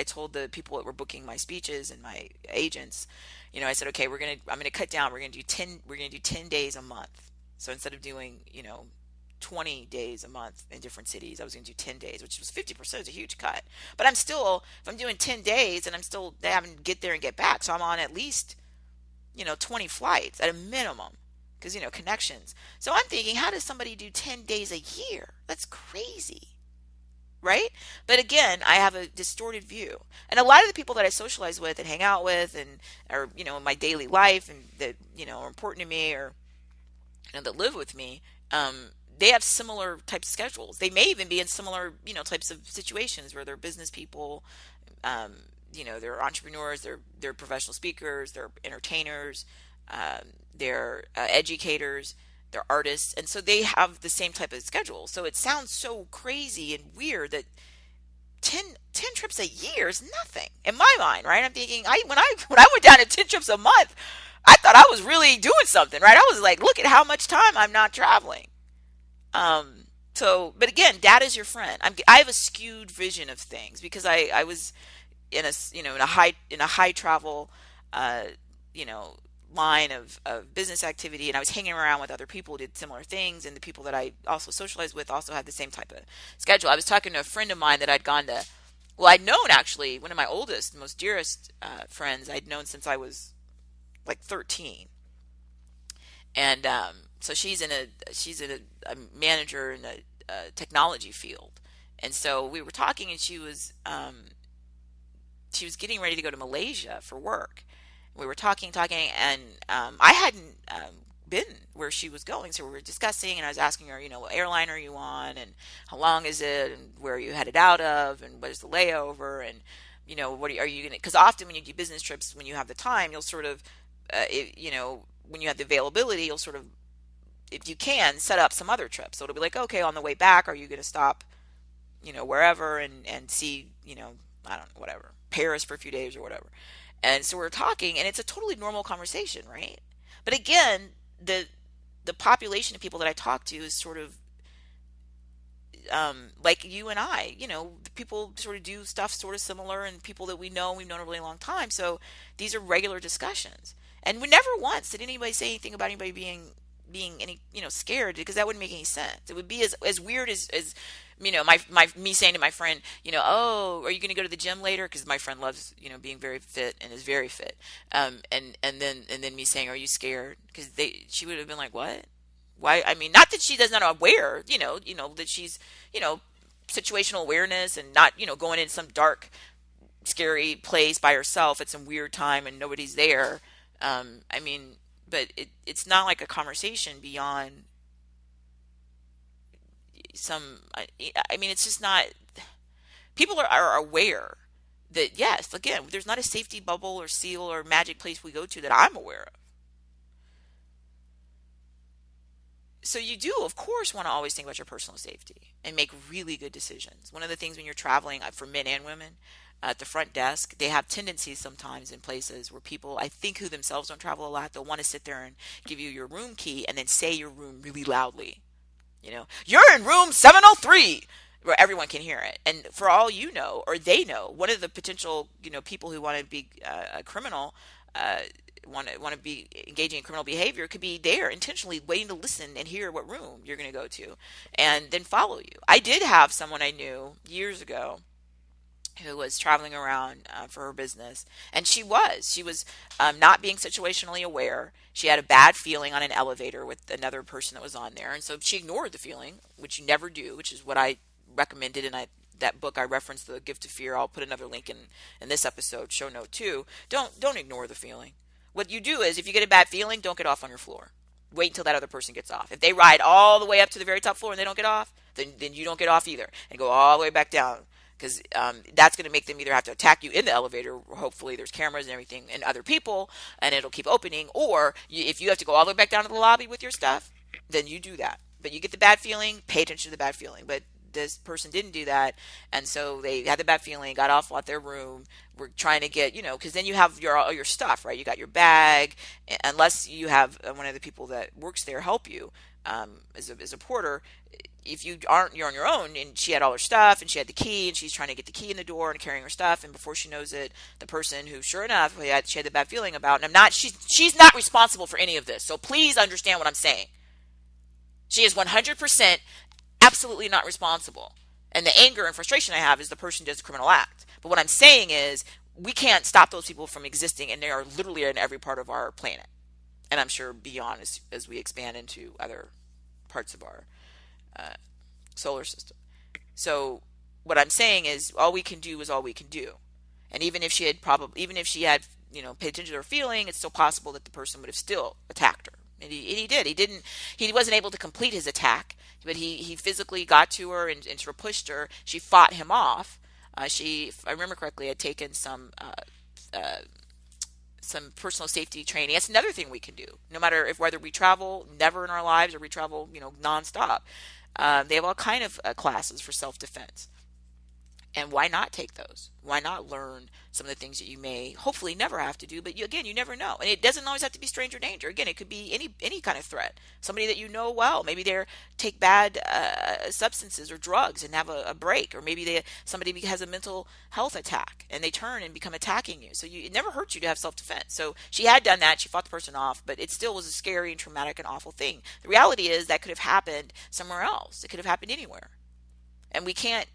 told the people that were booking my speeches and my agents, I said, okay, I'm gonna cut down. We're gonna do 10 days a month. So instead of doing 20 days a month in different cities, I was going to do 10 days, which was 50%. It's a huge cut. But if I'm doing 10 days and I'm still having to get there and get back, so I'm on at least, 20 flights at a minimum because, connections. So I'm thinking, how does somebody do 10 days a year? That's crazy. Right? But again, I have a distorted view. And a lot of the people that I socialize with and hang out with or in my daily life and that, are important to me or, that live with me, they have similar types of schedules. They may even be in similar, types of situations where they're business people, they're entrepreneurs, they're professional speakers, they're entertainers, they're educators, they're artists, and so they have the same type of schedule. So it sounds so crazy and weird that 10 trips a year is nothing in my mind, right? I'm thinking, when I went down to 10 trips a month, I thought I was really doing something, right? I was like, look at how much time I'm not traveling. But again, data's your friend. I have a skewed vision of things because I was in a high travel, line of business activity, and I was hanging around with other people who did similar things, and the people that I also socialized with also had the same type of schedule. I was talking to a friend of mine that I'd known actually, one of my oldest, most dearest friends I'd known since I was like 13. And so she's a manager in the technology field, and so we were talking, and she was getting ready to go to Malaysia for work. We were talking, and I hadn't been where she was going, so we were discussing, and I was asking her, what airline are you on, and how long is it, and where are you headed out of, and what is the layover, and what are you going to? Because often when you do business trips, when you have the time, you'll sort of, when you have the availability, you'll sort of, if you can, set up some other trips. So it'll be like, okay, on the way back, are you going to stop, wherever and see, I don't know, whatever, Paris for a few days or whatever. And so we're talking, and it's a totally normal conversation, right? But again, the population of people that I talk to is sort of like you and I, people sort of do stuff sort of similar, and people that we've known a really long time. So these are regular discussions. And we never once did anybody say anything about anybody being any scared, because that wouldn't make any sense. It would be as weird as me saying to my friend, oh, are you going to go to the gym later? Because my friend loves being very fit and is very fit, and then me saying, are you scared? Because she would have been like, what? Why? I mean, not that she does not aware, that she's situational awareness and not going in some dark, scary place by herself at some weird time and nobody's there. But it's not like a conversation beyond it's just not, people are aware that, yes, again, there's not a safety bubble or seal or magic place we go to that I'm aware of. So you do, of course, want to always think about your personal safety and make really good decisions. One of the things when you're traveling, for men and women, at the front desk, they have tendencies sometimes in places where people, I think, who themselves don't travel a lot, they'll want to sit there and give you your room key and then say your room really loudly. You're in room 703. where everyone can hear it. And for all you know, or they know, one of the potential, people who want to be a criminal, uh, want to be engaging in criminal behavior could be there intentionally waiting to listen and hear what room you're going to go to and then follow you. I did have someone I knew years ago who was traveling around for her business, and she was not being situationally aware. She had a bad feeling on an elevator with another person that was on there, and so she ignored the feeling, which you never do, which is what I recommended in that book I referenced, The Gift of Fear. I'll put another link in this episode show note too. Don't ignore the feeling. What you do is, if you get a bad feeling, don't get off on your floor. Wait until that other person gets off. If they ride all the way up to the very top floor and they don't get off, then you don't get off either, and go all the way back down, because that's going to make them either have to attack you in the elevator. Hopefully there's cameras and everything and other people, and it'll keep opening. Or if you have to go all the way back down to the lobby with your stuff, then you do that. But you get the bad feeling, pay attention to the bad feeling. But this person didn't do that, and so they had the bad feeling, got off at their room. We're trying to get, because then you have all your stuff, right? You got your bag, unless you have one of the people that works there help you as a porter. If you're on your own, and she had all her stuff and she had the key and she's trying to get the key in the door and carrying her stuff, and before she knows it, the person who, sure enough, she had the bad feeling about, and she's not responsible for any of this. So please understand what I'm saying. She is 100% absolutely not responsible. And the anger and frustration I have is the person does a criminal act. But what I'm saying is, we can't stop those people from existing, and they are literally in every part of our planet. And I'm sure beyond, as we expand into other parts of our solar system. So what I'm saying is, all we can do is all we can do. And even if she had paid attention to her feeling, it's still possible that the person would have still attacked her. And he did. He wasn't able to complete his attack, but he physically got to her and sort of pushed her. She fought him off. She, if I remember correctly, had taken some personal safety training. That's another thing we can do. No matter whether we travel never in our lives or we travel, nonstop. They have all kind of classes for self-defense. And why not take those? Why not learn some of the things that you may hopefully never have to do, but you never know. And it doesn't always have to be stranger danger. Again, it could be any kind of threat. Somebody that you know well. Maybe they take bad substances or drugs and have a break, or maybe somebody has a mental health attack and they turn and become attacking you. So it never hurts you to have self-defense. So she had done that. She fought the person off, but it still was a scary and traumatic and awful thing. The reality is that could have happened somewhere else. It could have happened anywhere. And we can't.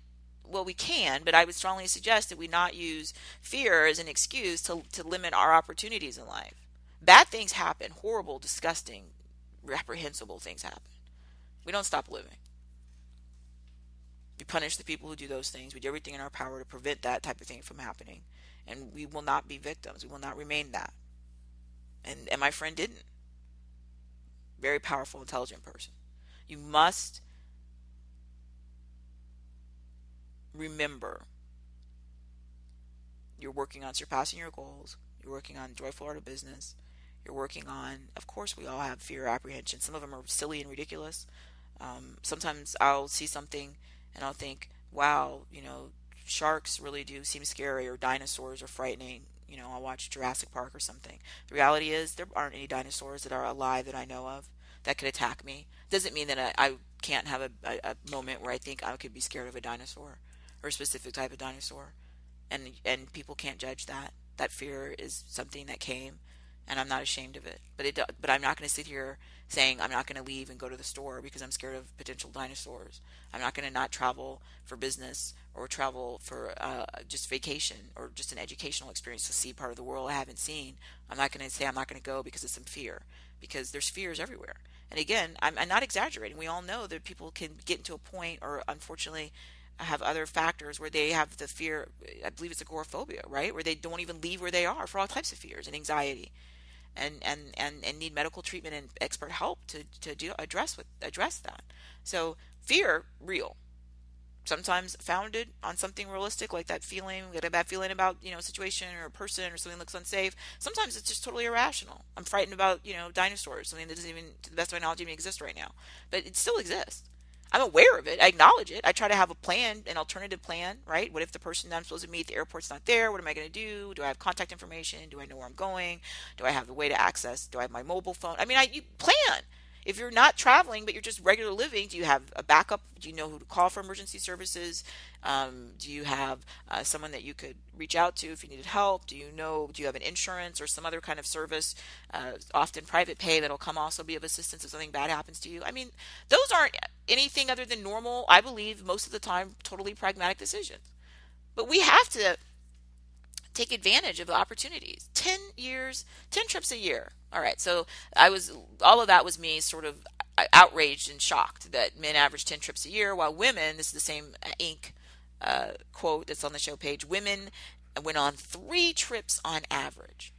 Well, we can, but I would strongly suggest that we not use fear as an excuse to limit our opportunities in life. Bad things happen. Horrible, disgusting, reprehensible things happen. We don't stop living. We punish the people who do those things. We do everything in our power to prevent that type of thing from happening. And we will not be victims. We will not remain that. And my friend didn't. Very powerful, intelligent person. You must remember, you're working on surpassing your goals. You're working on joyful art of business. You're working on, of course, we all have fear, apprehension. Some of them are silly and ridiculous. Sometimes I'll see something and I'll think, wow, sharks really do seem scary, or dinosaurs are frightening. I'll watch Jurassic Park or something. The reality is, there aren't any dinosaurs that are alive that I know of that could attack me. Doesn't mean that I can't have a moment where I think I could be scared of a dinosaur, or a specific type of dinosaur, and people can't judge that. That fear is something that came, and I'm not ashamed of it. But I'm not going to sit here saying I'm not going to leave and go to the store because I'm scared of potential dinosaurs. I'm not going to not travel for business, or travel for just vacation, or just an educational experience to see part of the world I haven't seen. I'm not going to say I'm not going to go because of some fear, because there's fears everywhere. And again, I'm not exaggerating. We all know that people can get into a point, or unfortunately have other factors where they have the fear. I believe it's agoraphobia, right? Where they don't even leave where they are for all types of fears and anxiety, and need medical treatment and expert help to address that. So fear, real. Sometimes founded on something realistic, like that feeling, we get a bad feeling about, a situation or a person or something looks unsafe. Sometimes it's just totally irrational. I'm frightened about, dinosaurs, something that doesn't even, to the best of my knowledge, even exist right now. But it still exists. I'm aware of it. I acknowledge it. I try to have a plan, an alternative plan, right? What if the person that I'm supposed to meet at the airport's not there? What am I going to do? Do I have contact information? Do I know where I'm going? Do I have the way to access? Do I have my mobile phone? I mean, you plan. If you're not traveling, but you're just regular living, do you have a backup? Do you know who to call for emergency services? Do you have someone that you could reach out to if you needed help? Do you have an insurance or some other kind of service, often private pay, that'll come also be of assistance if something bad happens to you? I mean, those aren't anything other than normal, I believe, most of the time, totally pragmatic decisions. But we have to take advantage of the opportunities. 10 years, 10 trips a year. All right. So all of that was me sort of outraged and shocked that men average 10 trips a year, while women, this is the same Inc. Quote that's on the show page, women went on 3 trips on average.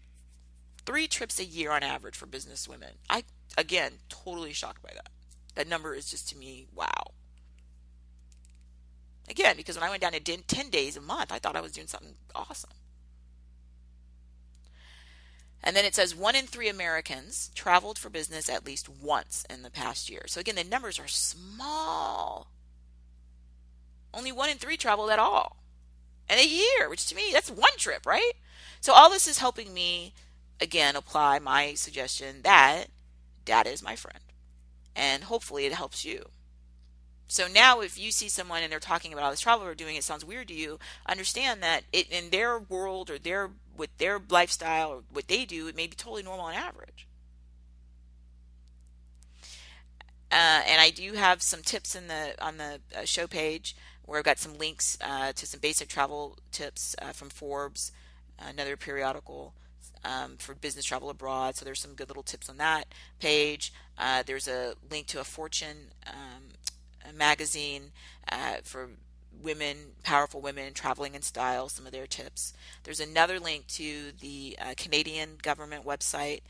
3 trips a year on average for business women. Again, totally shocked by that. That number is just, to me, wow. Again, because when I went down to 10 days a month, I thought I was doing something awesome. And then it says 1 in 3 Americans traveled for business at least once in the past year. So again, the numbers are small. Only 1 in 3 traveled at all in a year, which to me, that's 1 trip, right? So all this is helping me, again, apply my suggestion that data is my friend. And hopefully it helps you. So now if you see someone and they're talking about all this travel they're doing, it sounds weird to you, understand that in their world or with their lifestyle or what they do, it may be totally normal on average. And I do have some tips on the show page where I've got some links to some basic travel tips from Forbes, another periodical for business travel abroad. So there's some good little tips on that page. There's a link to a Fortune a magazine for women, powerful women traveling in style, some of their tips. There's another link to the Canadian government website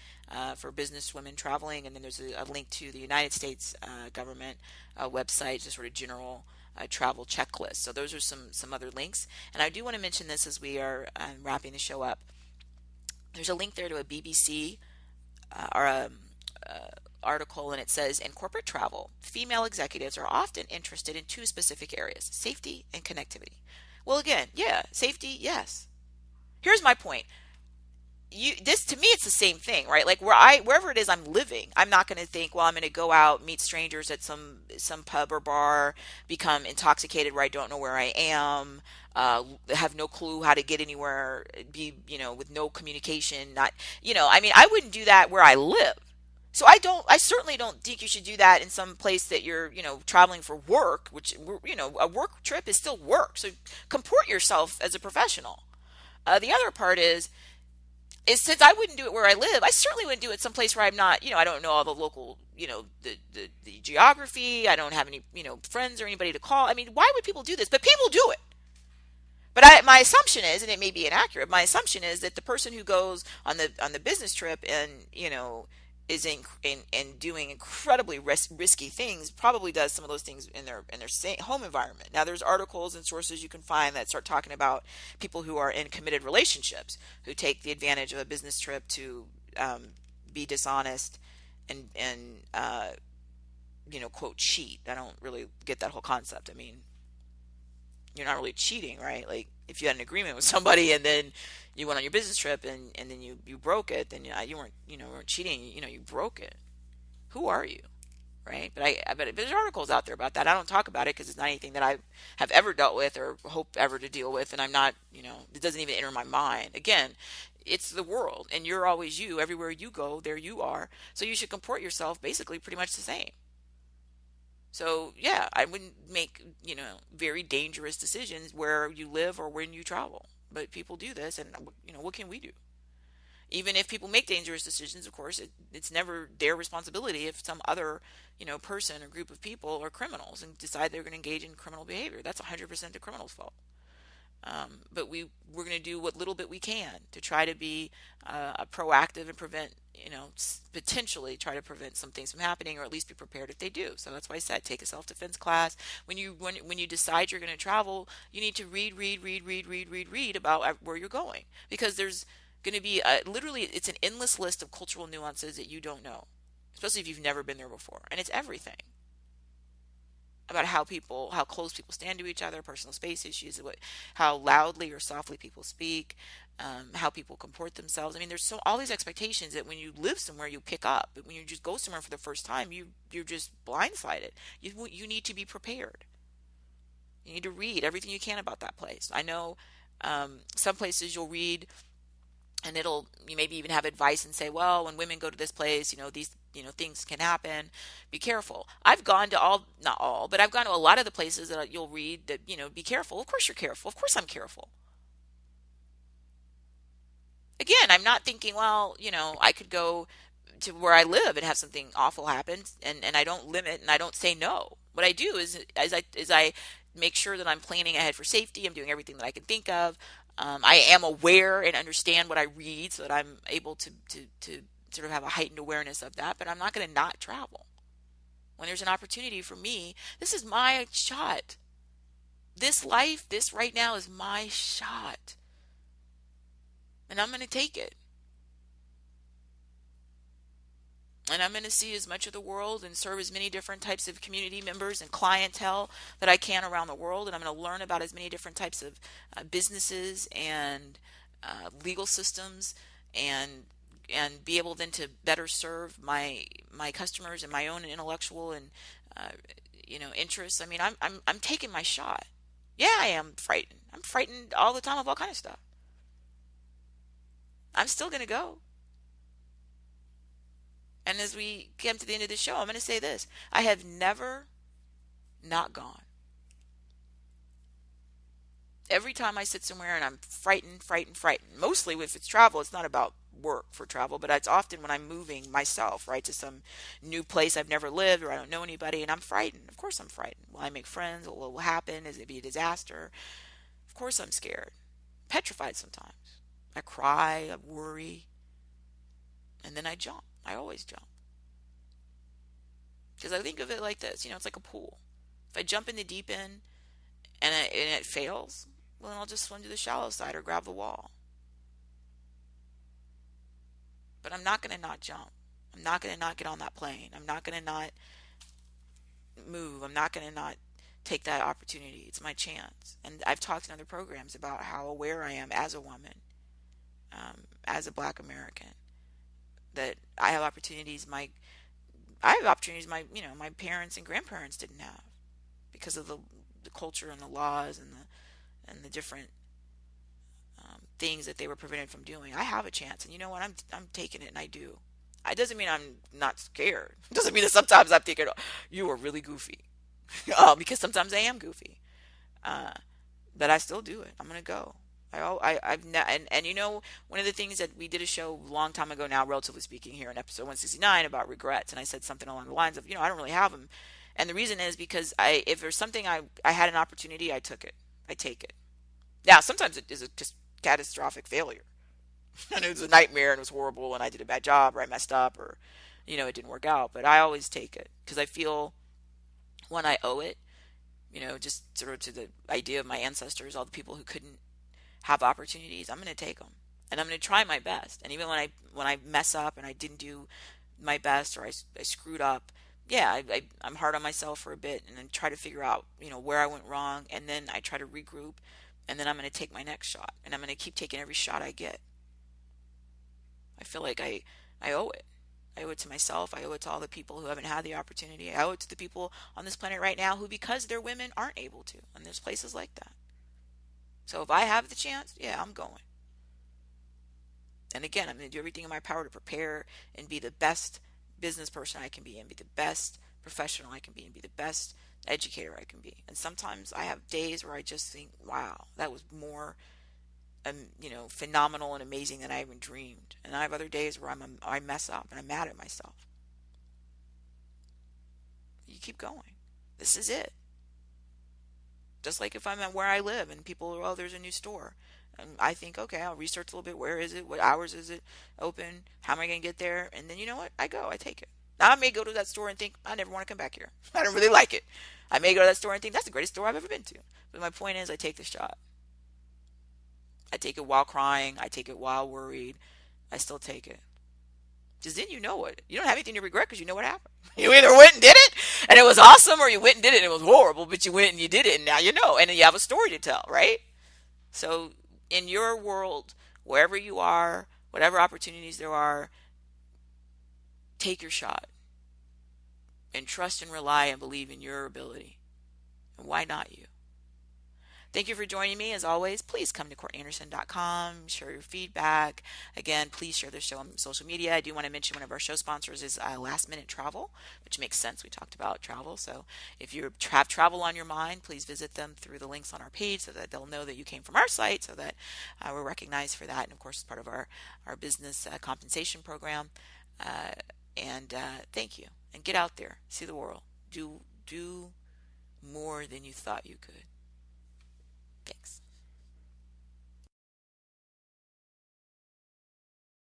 for business women traveling, and then there's a link to the United States government website, just sort of general travel checklist. So those are some other links. And I do want to mention this as we are wrapping the show up. There's a link there to a BBC article, and it says, in corporate travel, female executives are often interested in 2 specific areas: safety and connectivity. Well, again, yeah, safety, yes. Here's my point. This, to me, it's the same thing, right? Like wherever it is I'm living, I'm not going to think, well, I'm going to go out, meet strangers at some pub or bar, become intoxicated where I don't know where I am, have no clue how to get anywhere, be, with no communication, not, I mean, I wouldn't do that where I live. So I certainly don't think you should do that in some place that you're, traveling for work, which, a work trip is still work. So comport yourself as a professional. The other part is since I wouldn't do it where I live, I certainly wouldn't do it someplace where I'm not, I don't know all the local, the geography. I don't have any, friends or anybody to call. I mean, why would people do this? But people do it. But my assumption is, and it may be inaccurate, my assumption is that the person who goes on the business trip and, is in doing incredibly risky things probably does some of those things in their home environment. Now, there's articles and sources you can find that start talking about people who are in committed relationships who take the advantage of a business trip to be dishonest and quote, cheat. I don't really get that whole concept. I mean, you're not really cheating, right? Like if you had an agreement with somebody and then you went on your business trip and then you broke it, then you weren't cheating, you broke it. Who are you, right? But there's articles out there about that. I don't talk about it because it's not anything that I have ever dealt with or hope ever to deal with, and I'm not, it doesn't even enter my mind. Again, it's the world, and you're always you. Everywhere you go, there you are. So you should comport yourself basically pretty much the same. So yeah, I wouldn't make, very dangerous decisions where you live or when you travel. But people do this, and what can we do? Even if people make dangerous decisions, of course, it's never their responsibility if some other, person or group of people are criminals and decide they're going to engage in criminal behavior. That's 100% the criminal's fault. But we're going to do what little bit we can to try to be proactive and prevent, potentially try to prevent some things from happening, or at least be prepared if they do. So that's why I said take a self-defense class. When you decide you're going to travel, you need to read about where you're going, because there's going to be literally it's an endless list of cultural nuances that you don't know, especially if you've never been there before, and it's everything about how close people stand to each other, personal space issues, how loudly or softly people speak, how people comport themselves. I mean, there's so all these expectations that when you live somewhere, you pick up. But when you just go somewhere for the first time, you're just blindsided. You need to be prepared. You need to read everything you can about that place. I know some places you'll read and you maybe even have advice and say, well, when women go to this place, these, things can happen. Be careful. I've gone to not all, but I've gone to a lot of the places that you'll read that, be careful. Of course you're careful. Of course I'm careful. Again, I'm not thinking, well, I could go to where I live and have something awful happen, and I don't limit and I don't say no. What I do is I make sure that I'm planning ahead for safety. I'm doing everything that I can think of. I am aware and understand what I read so that I'm able to sort of have a heightened awareness of that, but I'm not going to not travel. When there's an opportunity for me, this is my shot. This life, this right now is my shot. And I'm going to take it. And I'm going to see as much of the world and serve as many different types of community members and clientele that I can around the world. And I'm going to learn about as many different types of businesses and legal systems, and be able then to better serve my customers and my own intellectual and interests. I mean, I'm taking my shot. Yeah, I am frightened. I'm frightened all the time of all kind of stuff. I'm still going to go. And as we come to the end of the show, I'm going to say this. I have never not gone. Every time I sit somewhere and I'm frightened. Mostly if it's travel, it's not about work for travel, but it's often when I'm moving myself, right, to some new place I've never lived or I don't know anybody, and I'm frightened. Of course I'm frightened. Will I make friends? What will happen? Is it be a disaster? Of course I'm scared. Petrified sometimes. I cry, I worry, and then I jump. I always jump. Because I think of it like this, it's like a pool. If I jump in the deep end and it fails, well, then I'll just swim to the shallow side or grab the wall. But I'm not going to not jump. I'm not going to not get on that plane. I'm not going to not move. I'm not going to not take that opportunity. It's my chance. And I've talked in other programs about how aware I am as a woman, as a Black American, that I have opportunities my my parents and grandparents didn't have because of the culture and the laws and the different things that they were prevented from doing. I have a chance, and you know what? I'm taking it, and I do. It doesn't mean I'm not scared. It doesn't mean that sometimes I'm thinking, oh, you are really goofy, because sometimes I am goofy. But I still do it. I'm gonna go. One of the things that we did a show a long time ago now, relatively speaking, here in episode 169 about regrets, and I said something along the lines of, I don't really have them, and the reason is because if there's something I had an opportunity, I took it. I take it. Now, sometimes it is a just catastrophic failure, and it was a nightmare, and it was horrible, and I did a bad job, or I messed up, or it didn't work out. But I always take it because I feel when I owe it, just sort of to the idea of my ancestors, all the people who couldn't have opportunities, I'm going to take them, and I'm going to try my best. And even when I mess up and I didn't do my best, or I screwed up, yeah, I'm hard on myself for a bit, and then try to figure out where I went wrong, and then I try to regroup, and then I'm going to take my next shot, and I'm going to keep taking every shot I get. I feel like I owe it. I owe it to myself. I owe it to all the people who haven't had the opportunity. I owe it to the people on this planet right now who, because they're women, aren't able to, and there's places like that. So if I have the chance, yeah, I'm going. And again, I'm going to do everything in my power to prepare and be the best business person I can be, and be the best professional I can be, and be the best educator I can be. And sometimes I have days where I just think, wow, that was more phenomenal and amazing than I even dreamed. And I have other days where I mess up and I'm mad at myself. You keep going. This is it. Just like if I'm at where I live and people are, oh, there's a new store. And I think, okay, I'll research a little bit. Where is it? What hours is it open? How am I going to get there? And then you know what? I take it. Now I may go to that store and think, I never want to come back here. I don't really like it. I may go to that store and think, that's the greatest store I've ever been to. But my point is, I take the shot. I take it while crying. I take it while worried. I still take it. Because then you know it. You don't have anything to regret because you know what happened. You either went and did it and it was awesome, or you went and did it and it was horrible, but you went and you did it and now you know. And then you have a story to tell, right? So in your world, wherever you are, whatever opportunities there are, take your shot and trust and rely and believe in your ability. And why not you? Thank you for joining me. As always, please come to CourtneyAnderson.com, share your feedback. Again, please share the show on social media. I do want to mention one of our show sponsors is Last Minute Travel, which makes sense. We talked about travel. So if you have travel on your mind, please visit them through the links on our page so that they'll know that you came from our site, so that we're recognized for that. And of course, it's part of our business compensation program. And thank you. And get out there, see the world. Do more than you thought you could. Thanks.